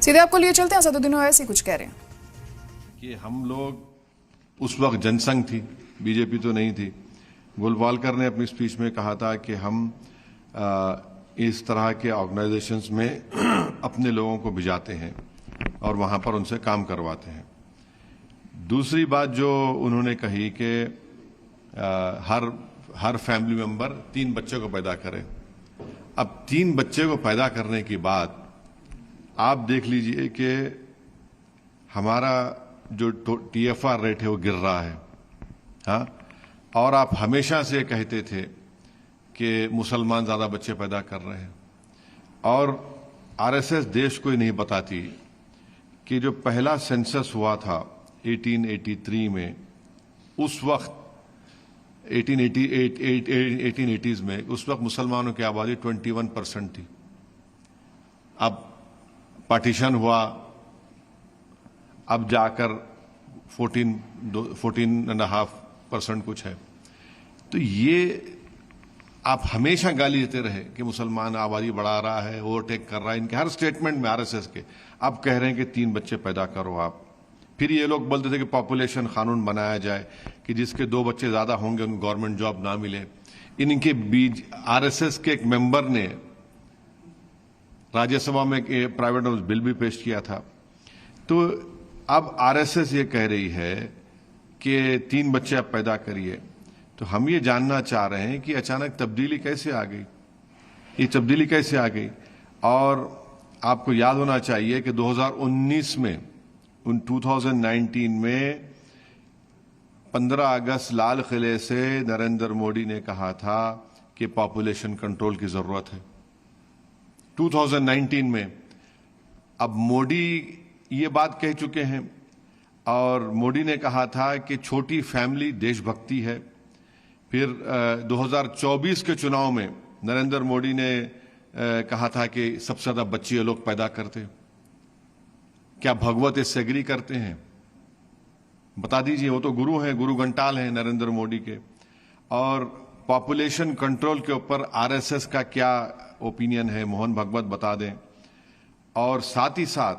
सीधे आपको लिए चलते हैं, असदुद्दीन ओवैसी कुछ कह रहे हैं कि हम लोग उस वक्त जनसंघ थी, बीजेपी तो नहीं थी। गोलवालकर ने अपनी स्पीच में कहा था कि हम इस तरह के ऑर्गेनाइजेशंस में अपने लोगों को भिजाते हैं और वहां पर उनसे काम करवाते हैं। दूसरी बात जो उन्होंने कही कि हर फैमिली मेंबर 3 बच्चे को पैदा करे। अब 3 बच्चे को पैदा करने की बात आप देख लीजिए कि हमारा जो TFR रेट है वो गिर रहा है। हाँ, और आप हमेशा से कहते थे कि मुसलमान ज्यादा बच्चे पैदा कर रहे हैं, और RSS देश को ही नहीं बताती कि जो पहला सेंसस हुआ था 1883 में, उस वक्त 1880s में, उस वक्त मुसलमानों की आबादी 21% थी। अब पार्टीशन हुआ, अब जाकर 14.5% कुछ है। तो ये आप हमेशा गाली देते रहे कि मुसलमान आबादी बढ़ा रहा है, ओवरटेक कर रहा है, इनके हर स्टेटमेंट में RSS के। अब कह रहे हैं कि 3 बच्चे पैदा करो आप। फिर ये लोग बोलते थे कि पॉपुलेशन कानून बनाया जाए कि जिसके 2 बच्चे ज्यादा होंगे उनको गवर्नमेंट जॉब ना मिले। इनके बीच RSS के एक मेंबर ने राज्यसभा में प्राइवेट बिल भी पेश किया था। तो अब RSS ये कह रही है कि 3 बच्चे आप पैदा करिए। तो हम ये जानना चाह रहे हैं कि अचानक तब्दीली कैसे आ गई, ये तब्दीली कैसे आ गई। और आपको याद होना चाहिए कि 2019 में 2019 में 15 अगस्त लाल किले से नरेंद्र मोदी ने कहा था कि पॉपुलेशन कंट्रोल की जरूरत है, 2019 में। अब मोदी ये बात कह चुके हैं, और मोदी ने कहा था कि छोटी फैमिली देशभक्ति है। फिर 2024 के चुनाव में नरेंद्र मोदी ने कहा था कि सबसे ज्यादा बच्चे लोग पैदा करते। क्या भगवत इससे एग्री करते हैं? बता दीजिए, वो तो गुरु हैं, गुरु घंटाल हैं नरेंद्र मोदी के। और पॉपुलेशन कंट्रोल के ऊपर RSS का क्या ओपिनियन है, मोहन भागवत बता दें। और साथ ही साथ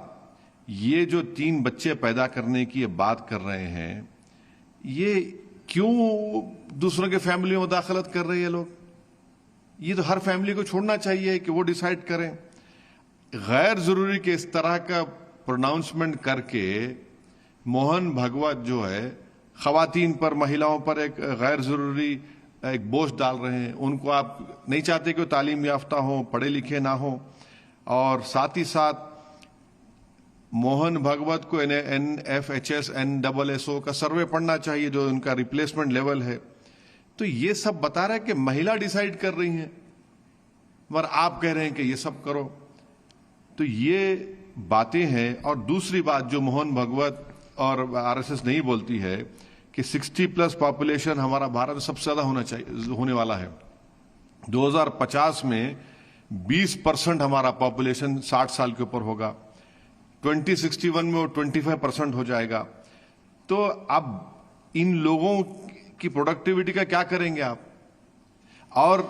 ये जो 3 बच्चे पैदा करने की ये बात कर रहे हैं, ये क्यों दूसरों के फैमिली में दाखिलत कर रहे हैं लोग? ये तो हर फैमिली को छोड़ना चाहिए कि वो डिसाइड करें। गैर जरूरी के इस तरह का प्रोनाउंसमेंट करके मोहन भागवत जो है खवातीन पर, महिलाओं पर एक गैर जरूरी एक बोझ डाल रहे हैं। उनको आप नहीं चाहते कि वो तालीम याफ्ता हो, पढ़े लिखे ना हो। और साथ ही साथ मोहन भागवत को NFHS NSSO का सर्वे पढ़ना चाहिए, जो उनका रिप्लेसमेंट लेवल है। तो ये सब बता रहा है कि महिला डिसाइड कर रही हैं, मगर आप कह रहे हैं कि ये सब करो। तो ये बातें हैं। और दूसरी बात जो मोहन भागवत और RSS नहीं बोलती है कि 60+ पॉपुलेशन हमारा भारत में सबसे ज्यादा होने वाला है। 2050 में 20% हमारा पॉपुलेशन 60 साल के ऊपर होगा। 2061 में वो 25% हो जाएगा। तो अब इन लोगों की प्रोडक्टिविटी का क्या करेंगे आप? और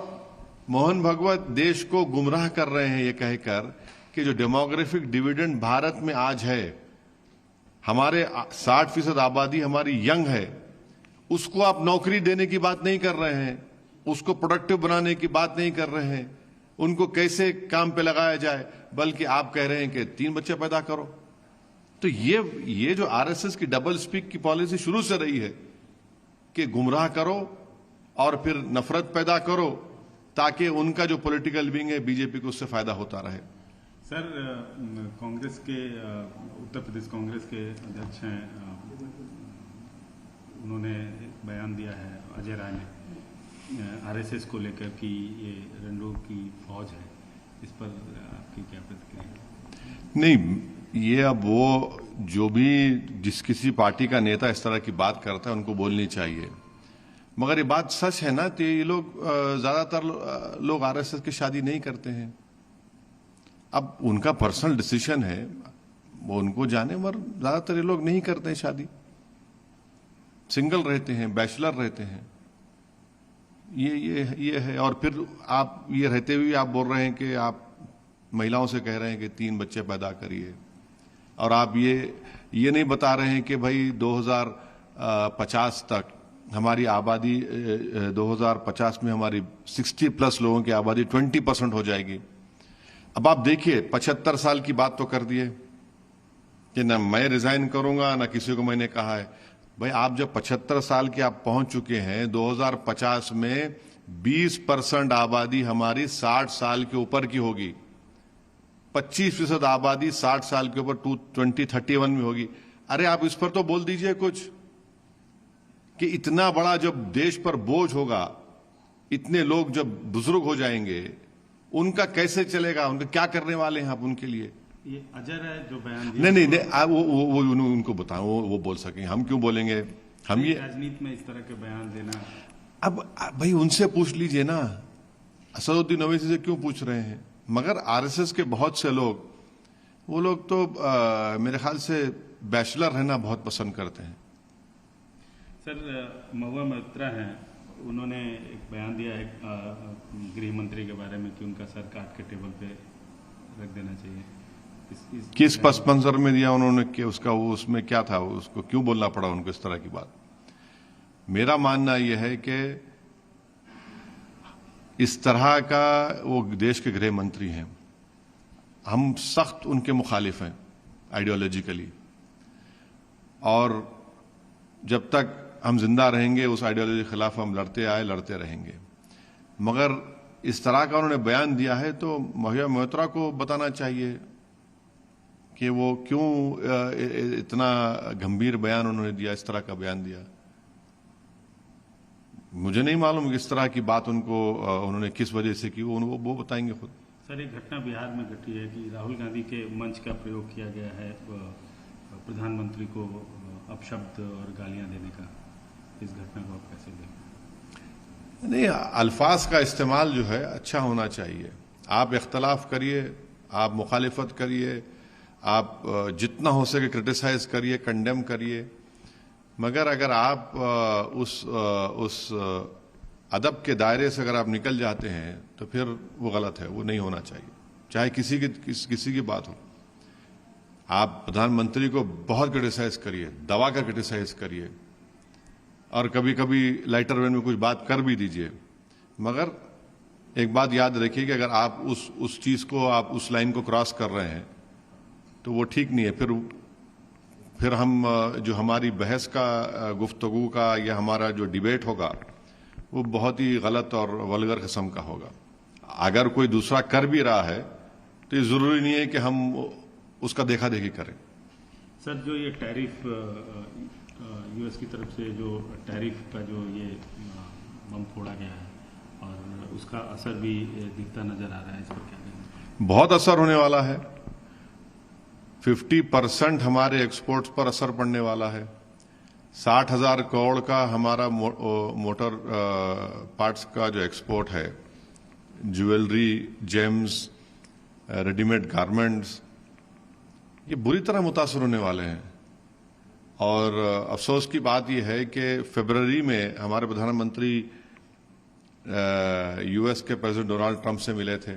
मोहन भागवत देश को गुमराह कर रहे हैं ये कहकर कि जो डेमोग्राफिक डिविडेंड भारत में आज है, हमारे 60% आबादी हमारी यंग है, उसको आप नौकरी देने की बात नहीं कर रहे हैं, उसको प्रोडक्टिव बनाने की बात नहीं कर रहे हैं, उनको कैसे काम पे लगाया जाए, बल्कि आप कह रहे हैं कि 3 बच्चे पैदा करो। तो ये जो RSS की डबल स्पीक की पॉलिसी शुरू से रही है कि गुमराह करो और फिर नफरत पैदा करो, ताकि उनका जो पॉलिटिकल विंग है बीजेपी को उससे फायदा होता रहे। सर, कांग्रेस के उत्तर प्रदेश कांग्रेस के अध्यक्ष हैं, उन्होंने एक बयान दिया है, अजय राय ने, RSS को लेकर कि ये रंडों की फौज है। इस पर आपकी क्या प्रतिक्रिया? नहीं, ये अब वो जो भी जिस किसी पार्टी का नेता इस तरह की बात करता है उनको बोलनी चाहिए, मगर ये बात सच है ना। तो ये लोग ज्यादातर लोग RSS की शादी नहीं करते हैं। अब उनका पर्सनल डिसीजन है, वो उनको जाने, मगर ज्यादातर ये लोग नहीं करते हैं शादी, सिंगल रहते हैं, बैचलर रहते हैं। ये है। और फिर आप ये रहते हुए आप बोल रहे हैं कि आप महिलाओं से कह रहे हैं कि 3 बच्चे पैदा करिए। और आप ये नहीं बता रहे हैं कि भाई 2050 तक हमारी आबादी 2050 में हमारी 60+ लोगों की आबादी 20% हो जाएगी। अब आप देखिए 75 साल की बात तो कर दिए कि ना मैं रिजाइन करूंगा ना किसी को मैंने कहा है। भाई आप जब 75 साल के आप पहुंच चुके हैं, 2050 में 20% आबादी हमारी 60 साल के ऊपर की होगी, 25% आबादी 60 साल के ऊपर 2031 में होगी। अरे आप इस पर तो बोल दीजिए कुछ कि इतना बड़ा जब देश पर बोझ होगा, इतने लोग जब बुजुर्ग हो जाएंगे, उनका कैसे चलेगा, उनका क्या करने वाले हैं आप उनके लिए? ये अजर है जो बयान दिया। नहीं, आप वो उनको बताओ, वो बोल सकें, हम क्यों बोलेंगे? हम ये राजनीति में इस तरह के बयान देना, अब भाई उनसे पूछ लीजिए ना, असदुद्दीन ओवैसी से क्यों पूछ रहे हैं? मगर आरएसएस के बहुत से लोग, वो लोग तो मेरे ख्याल से बैचलर रहना बहुत पसंद करते हैं। सर महुआ मोइत्रा हैं, उन्होंने एक बयान दिया है गृह मंत्री के बारे में कि उनका सर काट के टेबल पे रख देना चाहिए। किस पस मंजर में दिया उन्होंने कि उसका वो उसमें क्या था, उसको क्यों बोलना पड़ा उनको इस तरह की बात? मेरा मानना यह है कि इस तरह का वो देश के गृह मंत्री हैं, हम सख्त उनके मुखालिफ हैं आइडियोलॉजिकली, और जब तक हम जिंदा रहेंगे उस आइडियोलॉजी के खिलाफ हम लड़ते आए, लड़ते रहेंगे। मगर इस तरह का उन्होंने बयान दिया है तो महुआ मोइत्रा को बताना चाहिए कि वो क्यों इतना गंभीर बयान उन्होंने दिया, इस तरह का बयान दिया। मुझे नहीं मालूम कि इस तरह की बात उनको उन्होंने किस वजह से की, वो बताएंगे खुद। सर एक घटना बिहार में घटी है कि राहुल गांधी के मंच का प्रयोग किया गया है प्रधानमंत्री को अपशब्द और गालियां देने का, इस घटना को आप कैसे देखते? नहीं, अल्फाज का इस्तेमाल जो है अच्छा होना चाहिए। आप इख्तलाफ करिए, आप मुखालिफत करिए, आप जितना हो सके क्रिटिसाइज करिए, कंडेम करिए, मगर अगर आप उस अदब के दायरे से अगर आप निकल जाते हैं तो फिर वो गलत है, वो नहीं होना चाहिए, चाहे किसी की बात हो। आप प्रधानमंत्री को बहुत क्रिटिसाइज करिए, दबा कर क्रिटिसाइज करिए, और कभी कभी लाइटर वेन में कुछ बात कर भी दीजिए, मगर एक बात याद रखिए कि अगर आप उस चीज को, आप उस लाइन को क्रॉस कर रहे हैं तो वो ठीक नहीं है। फिर हम जो हमारी बहस का, गुफ्तगू का, या हमारा जो डिबेट होगा वो बहुत ही गलत और वल्गर किस्म का होगा। अगर कोई दूसरा कर भी रहा है तो ये जरूरी नहीं है कि हम उसका देखा देखी करें। सर जो ये टैरिफ यूएस की तरफ से जो टैरिफ का जो ये बम फोड़ा गया है और उसका असर भी दिखता नजर आ रहा है, इस पर क्या कहेंगे? बहुत असर होने वाला है। 50% हमारे एक्सपोर्ट्स पर असर पड़ने वाला है। 60,000 करोड़ का हमारा मोटर पार्ट्स का जो एक्सपोर्ट है, ज्वेलरी, जेम्स, रेडीमेड गारमेंट्स, ये बुरी तरह मुतासर होने वाले हैं। और अफसोस की बात यह है कि फरवरी में हमारे प्रधानमंत्री यूएस के प्रेसिडेंट डोनाल्ड ट्रंप से मिले थे।